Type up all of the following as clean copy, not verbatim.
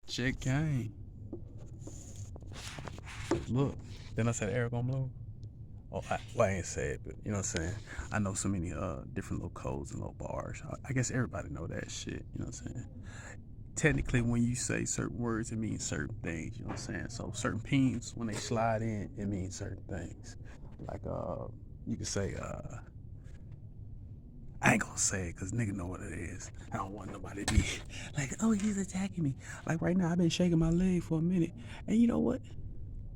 Check game. Look, then I said Eric on blow. Oh, I ain't say it, but you know what I'm saying? I know so many different little codes and little bars. I guess everybody know that shit, you know what I'm saying? Technically, when you say certain words, it means certain things, you know what I'm saying? So certain peens, when they slide in, it means certain things. Like, you could say, I ain't gonna say it because nigga know what it is. I don't want nobody to be like, oh, he's attacking me. Like right now, I've been shaking my leg for a minute. And you know what?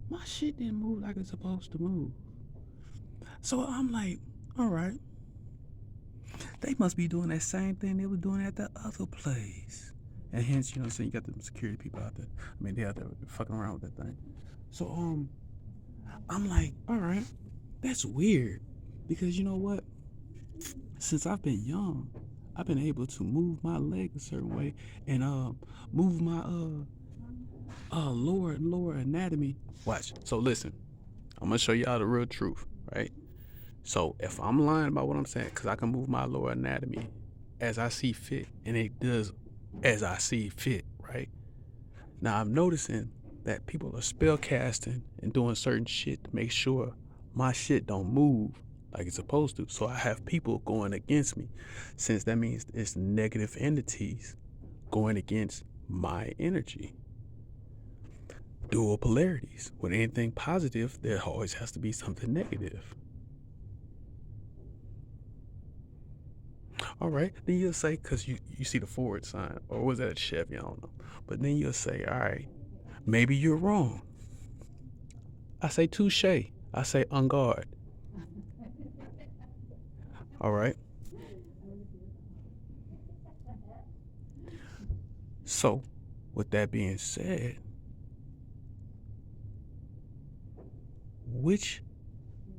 My shit didn't move like it's supposed to move. So I'm like, all right. They must be doing that same thing they were doing at the other place. And hence, you know what I'm saying, you got the security people out there. I mean, they out there fucking around with that thing. So, I'm like, all right, that's weird. Because you know what? Since I've been young, I've been able to move my leg a certain way and move my lower anatomy. Watch. So listen, I'm gonna show y'all the real truth, right? So if I'm lying about what I'm saying, because I can move my lower anatomy as I see fit, and it does as I see fit, right? Now I'm noticing that people are spell casting and doing certain shit to make sure my shit don't move like it's supposed to. So I have people going against me, since that means it's negative entities going against my energy. Dual polarities. With anything positive, there always has to be something negative. All right, then you'll say, because you see the forward sign, or was that a Chevy? I don't know. But then you'll say, all right, maybe you're wrong. I say touche. I say en garde. All right. So, with that being said, which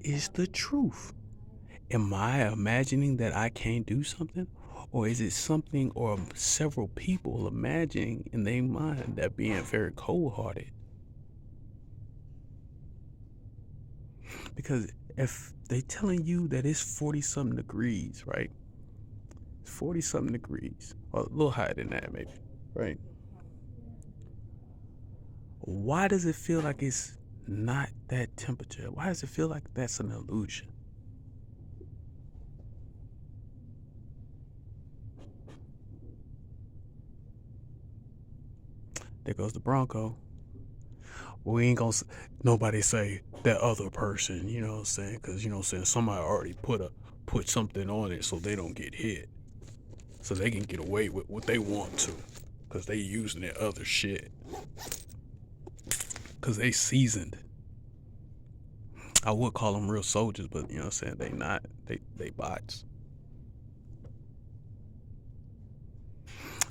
is the truth? Am I imagining that I can't do something? Or is it something or several people imagining in their mind that being very cold hearted? Because if they telling you that it's 40 something degrees, right? 40 something degrees, or a little higher than that, maybe, right? Why does it feel like it's not that temperature? Why does it feel like that's an illusion? There goes the Bronco. We ain't gonna nobody say that other person, you know what I'm saying? Because you know what I'm saying, somebody already put something on it so they don't get hit, so they can get away with what they want to, because they using their other shit, because they seasoned. I would call them real soldiers, but you know what I'm saying, they not. They bots.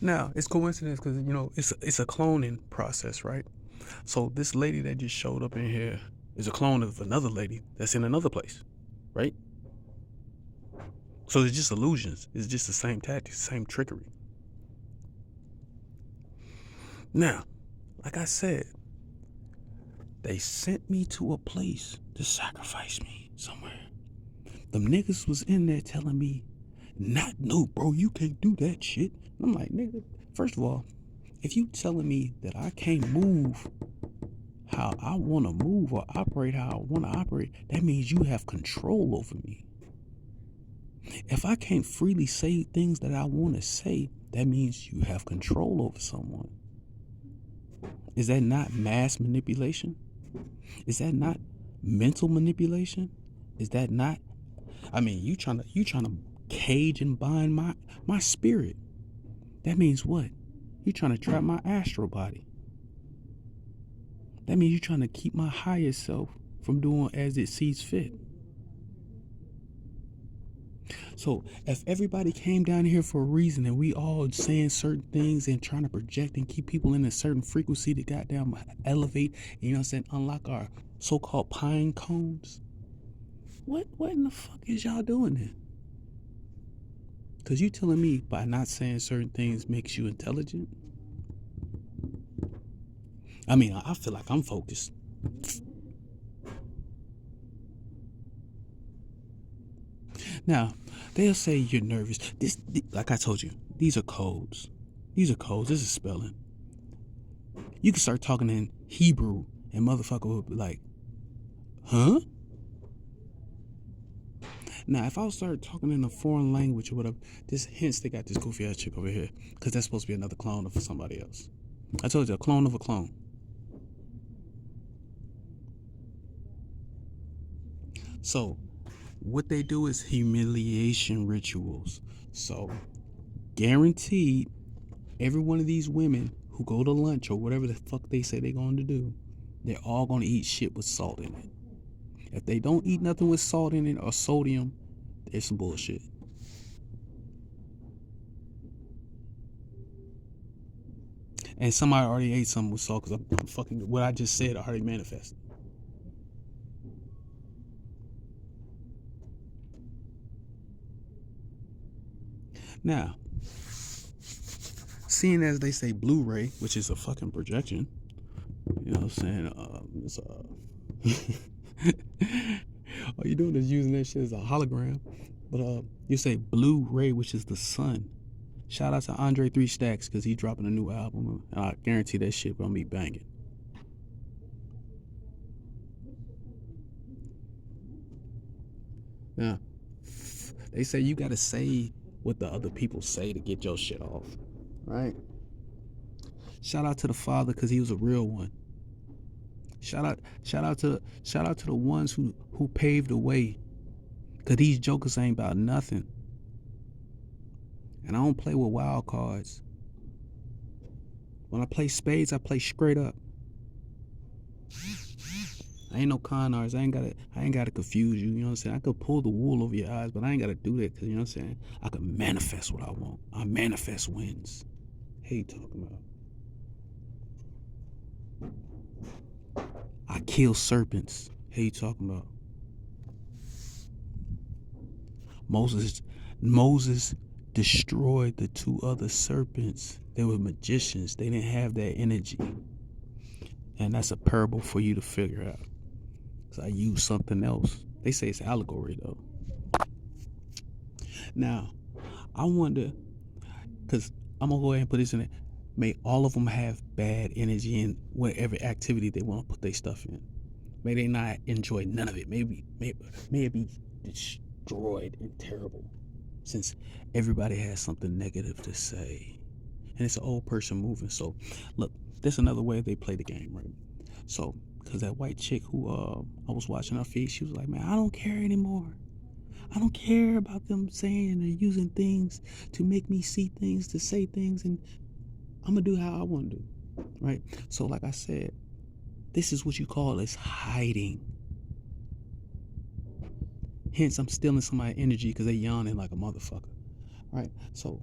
Now it's coincidence because you know it's a cloning process, right? So this lady that just showed up in here is a clone of another lady that's in another place, right? So it's just illusions. It's just the same tactics, same trickery. Now, like I said, they sent me to a place to sacrifice me somewhere. Them niggas was in there telling me, not no, bro, you can't do that shit. I'm like, nigga, first of all, if you telling me that I can't move how I want to move or operate how I want to operate, that means you have control over me. If I can't freely say things that I want to say, that means you have control over someone. Is that not mass manipulation? Is that not mental manipulation? Is that not? I mean, you trying to cage and bind my spirit. That means what? You trying to trap my astral body. That means you trying to keep my higher self from doing as it sees fit. So if everybody came down here for a reason and we all saying certain things and trying to project and keep people in a certain frequency to goddamn elevate, you know what I'm saying, unlock our so-called pine cones, what in the fuck is y'all doing then? Because you telling me by not saying certain things makes you intelligent? I mean, I feel like I'm focused. Now, they'll say you're nervous. Like I told you, these are codes. These are codes. This is spelling. You can start talking in Hebrew and motherfucker will be like, huh? Now, if I start talking in a foreign language or whatever, hence they got this goofy ass chick over here, because that's supposed to be another clone of somebody else. I told you, a clone of a clone. So, what they do is humiliation rituals. So, guaranteed, every one of these women who go to lunch or whatever the fuck they say they're going to do, they're all going to eat shit with salt in it. If they don't eat nothing with salt in it or sodium, there's some bullshit. And somebody already ate something with salt because I'm fucking, what I just said already manifested. Now, seeing as they say Blu-ray, which is a fucking projection, you know what I'm saying? All you doing is using that shit as a hologram. But you say Blu-ray, which is the sun. Shout out to Andre 3 Stacks because he dropping a new album. And I guarantee that shit gonna be banging. Now, they say you gotta say what the other people say to get your shit off, right? Shout out to the father because he was a real one. Shout out to the ones who paved the way, because these jokers ain't about nothing. And I don't play with wild cards. When I play spades, I play straight up. I ain't no con artist. I ain't gotta confuse you. You know what I'm saying? I could pull the wool over your eyes, but I ain't gotta do that because, you know what I'm saying, I can manifest what I want. I manifest wins. Hey, you talking about? I kill serpents. Hey, you talking about? Moses destroyed the 2 other serpents. They were magicians. They didn't have that energy. And that's a parable for you to figure out. Because I use something else. They say it's allegory, though. Now, I wonder, because I'm going to go ahead and put this in it. May all of them have bad energy in whatever activity they want to put their stuff in. May they not enjoy none of it. May it be destroyed and terrible, since everybody has something negative to say. And it's an old person moving. So, look, there's another way they play the game, right? So, because that white chick who I was watching her feed, she was like, man, I don't care anymore. I don't care about them saying and using things to make me see things, to say things, and I'm going to do how I want to do, right? So, like I said, this is what you call is hiding. Hence, I'm stealing somebody's energy because they yawning like a motherfucker, right? So,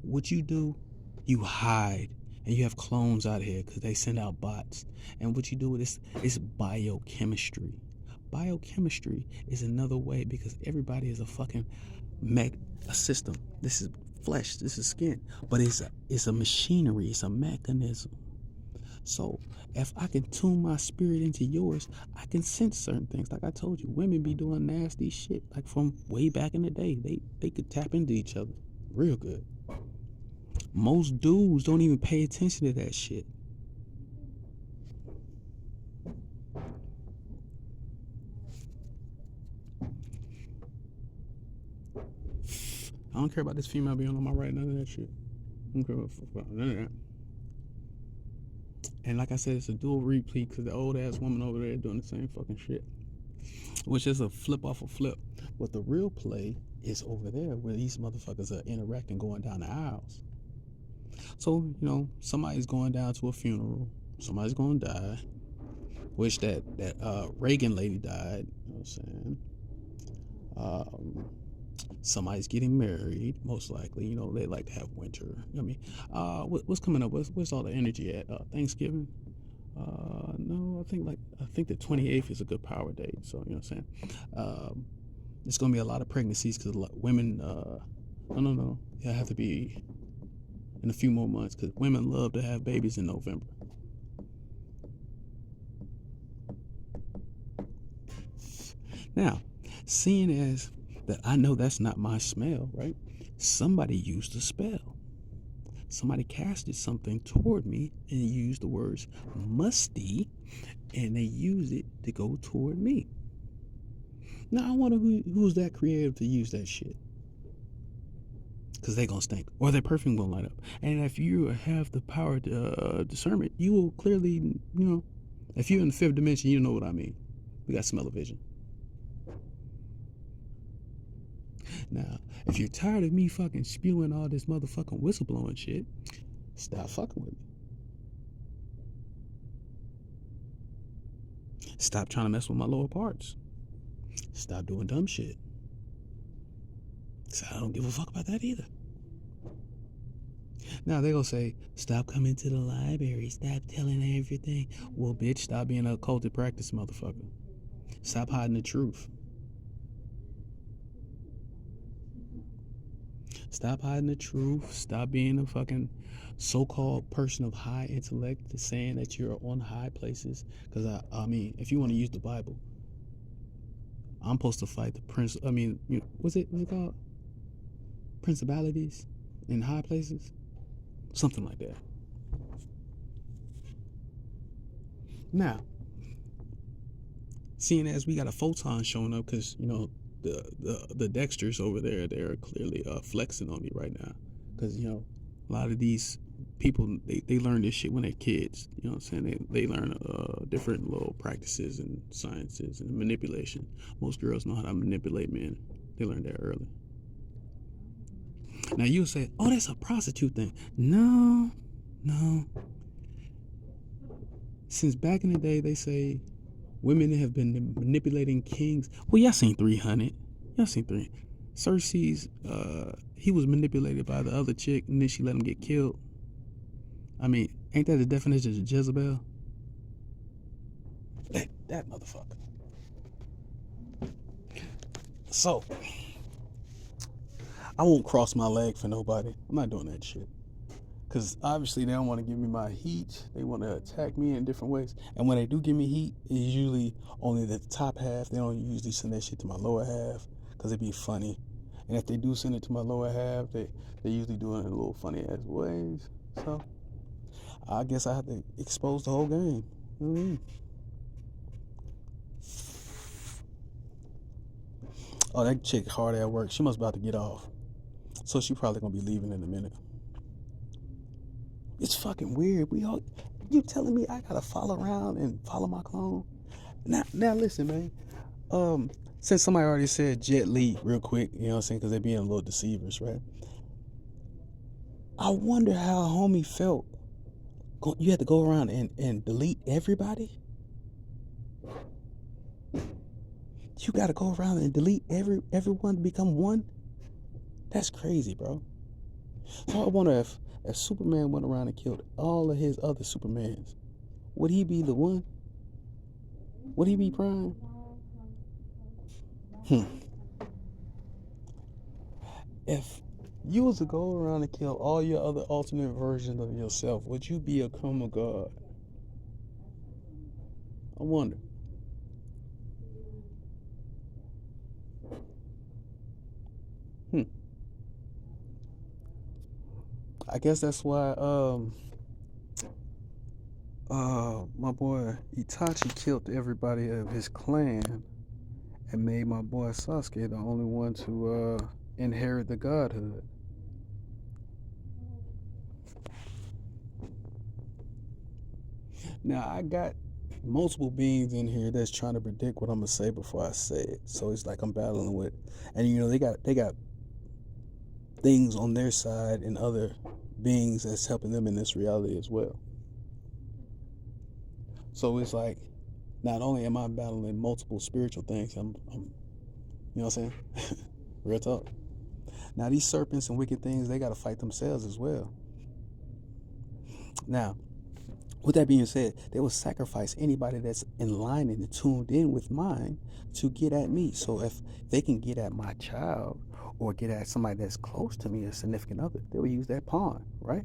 what you do, you hide, and you have clones out here because they send out bots. And what you do with is biochemistry. Biochemistry is another way, because everybody is a fucking a system. This is flesh, this is skin, but it's a machinery, it's a mechanism. So if I can tune my spirit into yours, I can sense certain things. Like I told you, women be doing nasty shit like from way back in the day. They could tap into each other real good. Most dudes don't even pay attention to that shit. I don't care about this female being on my right, none of that shit. I don't care about none of that. And like I said, it's a dual replay because the old ass woman over there doing the same fucking shit, which is a flip off a flip. But the real play is over there where these motherfuckers are interacting, going down the aisles. So, you know, somebody's going down to a funeral, somebody's going to die, which that Reagan lady died, you know what I'm saying? Somebody's getting married, most likely. You know, they like to have winter. I mean, what's coming up? Where's all the energy at? Thanksgiving? No, I think the 28th is a good power date. So, you know what I'm saying? It's gonna be a lot of pregnancies because women. No. It have to be in a few more months because women love to have babies in November. Now, seeing as that I know that's not my smell, right? Somebody used a spell. somebody casted something toward me and used the words musty, and they used it to go toward me. Now I wonder who's that creative to use that shit. Because they gonna stink, or their perfume gonna light up. And if you have the power to discernment, you will clearly, if you're in the fifth dimension, you know what I mean. We got smell-o-vision. Now, if you're tired of me fucking spewing all this motherfucking whistleblowing shit, stop fucking with me. Stop trying to mess with my lower parts. Stop doing dumb shit. So I don't give a fuck about that either. Now they gonna say, stop coming to the library, stop telling everything. Well, bitch, stop being a occulted practice, motherfucker. Stop hiding the truth. Stop hiding the truth. Stop being a fucking so-called person of high intellect, to saying that you're on high places. Because I mean, if you want to use the Bible, I'm supposed to fight the prince. I mean, what's it called? Principalities in high places, something like that. Now, seeing as we got a photon showing up, because the Dexters over there, they're clearly flexing on me right now, because a lot of these people, they learn this shit when they're kids. You know what I'm saying? They learn different little practices and sciences and manipulation. Most girls know how to manipulate men. They learn that early. Now you'll say, oh, that's a prostitute thing. No. Since back in the day, they say women have been manipulating kings. Well, y'all seen 300. Y'all seen 300. Cersei's, he was manipulated by the other chick, and then she let him get killed. I mean, ain't that the definition of Jezebel? That motherfucker. So, I won't cross my leg for nobody. I'm not doing that shit. Because obviously they don't want to give me my heat. They want to attack me in different ways. And when they do give me heat, it's usually only the top half. They don't usually send that shit to my lower half, because it'd be funny. And if they do send it to my lower half, they usually do it in a little funny ass ways. So I guess I have to expose the whole game. You know what I mean? Oh, that chick hard at work. She must about to get off. So she probably gonna be leaving in a minute. It's fucking weird. You telling me I gotta follow around and follow my clone? Now listen, man. Since somebody already said Jet Li real quick, you know what I'm saying, because they're being a little deceivers, right? I wonder how homie felt. You had to go around and delete everybody? You gotta go around and delete everyone to become one? That's crazy, bro. So I wonder if Superman went around and killed all of his other Supermans, would he be the one? Would he be Prime? If you was to go around and kill all your other alternate versions of yourself, would you become a god? I wonder. I guess that's why my boy Itachi killed everybody of his clan and made my boy Sasuke the only one to inherit the godhood. Now I got multiple beings in here that's trying to predict what I'm gonna say before I say it. So it's like I'm battling with, and they got things on their side and other beings that's helping them in this reality as well. So it's like, not only am I battling multiple spiritual things, I'm you know what I'm saying? Real talk. Now these serpents and wicked things, they got to fight themselves as well. Now, with that being said, they will sacrifice anybody that's in line and tuned in with mine to get at me. So if they can get at my child or get at somebody that's close to me, a significant other, they will use that pawn, right?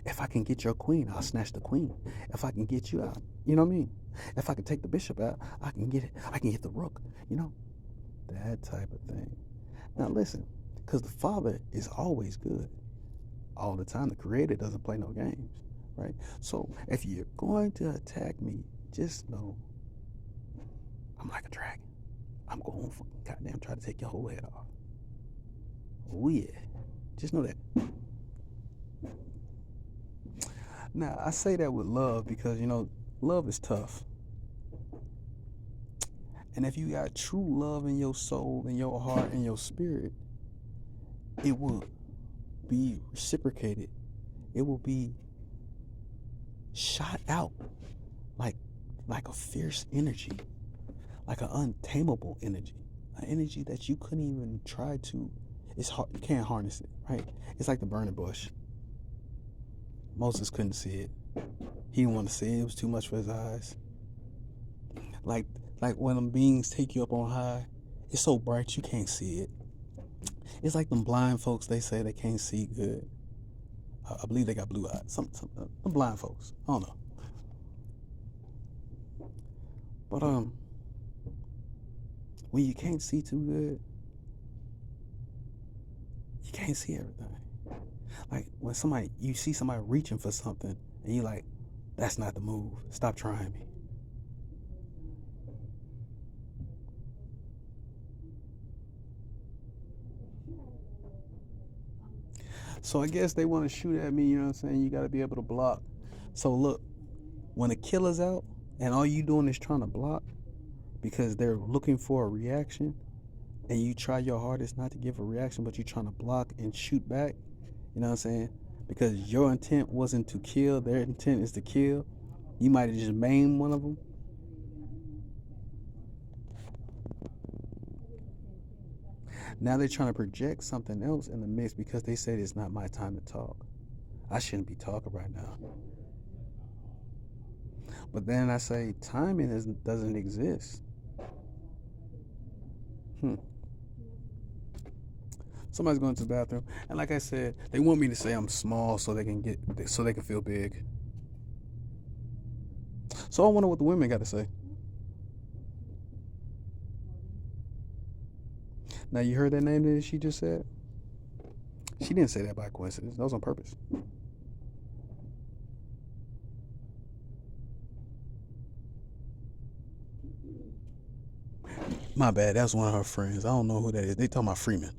If I can get your queen, I'll snatch the queen. If I can get you out, you know what I mean? If I can take the bishop out, I can get it. I can hit the rook, that type of thing. Now listen, Because the Father is always good. All the time. The Creator doesn't play no games, right? So if you're going to attack me, just know I'm like a dragon. I'm going to goddamn try to take your whole head off. Oh yeah. Just know that. Now, I say that with love because, love is tough. And if you got true love in your soul, in your heart, in your spirit, it will be reciprocated. It will be shot out like a fierce energy, like an untamable energy, an energy that you couldn't even try to. It's hard. You can't harness it, right? It's like the burning bush. Moses couldn't see it. He didn't want to see it. It was too much for his eyes. Like when them beings take you up on high, it's so bright you can't see it. It's like them blind folks. They say they can't see good. I believe they got blue eyes. Some blind folks. I don't know. But when you can't see too good, you can't see everything. Like when you see somebody reaching for something, and you like, that's not the move. Stop trying me. So I guess they want to shoot at me, you know what I'm saying? You got to be able to block. So look, when a killer's out and all you doing is trying to block because they're looking for a reaction, and you try your hardest not to give a reaction, but you're trying to block and shoot back, you know what I'm saying? Because your intent wasn't to kill, their intent is to kill. You might have just maimed one of them. Now they're trying to project something else in the mix because they said it's not my time to talk. I shouldn't be talking right now. But then I say timing doesn't exist. Somebody's going to the bathroom, and like I said, they want me to say I'm small so they can feel big. So I wonder what the women got to say. Now you heard that name that she just said? She didn't say that by coincidence. That was on purpose. My bad. That's one of her friends. I don't know who that is. They talking about Freeman.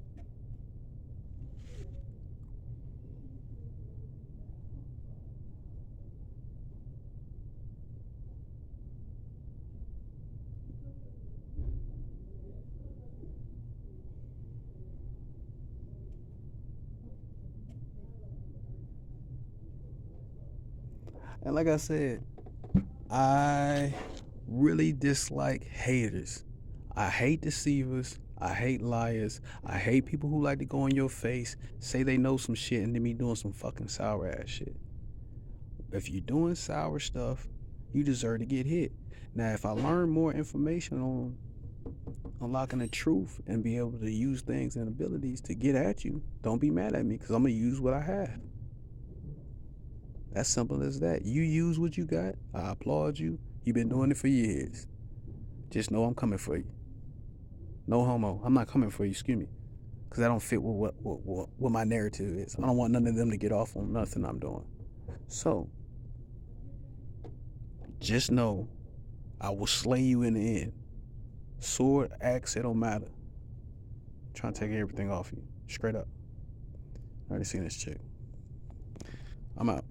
And like I said, I really dislike haters. I hate deceivers. I hate liars. I hate people who like to go in your face, say they know some shit, and then be doing some fucking sour ass shit. If you're doing sour stuff, you deserve to get hit. Now, if I learn more information on unlocking the truth and be able to use things and abilities to get at you, don't be mad at me because I'm going to use what I have. As simple as that. You use what you got. I applaud you. You've been doing it for years. Just know I'm coming for you. No homo. I'm not coming for you, excuse me. Because I don't fit with what my narrative is. I don't want none of them to get off on nothing I'm doing. So, just know I will slay you in the end. Sword, axe, it don't matter. I'm trying to take everything off you. Straight up. I already seen this chick. I'm out.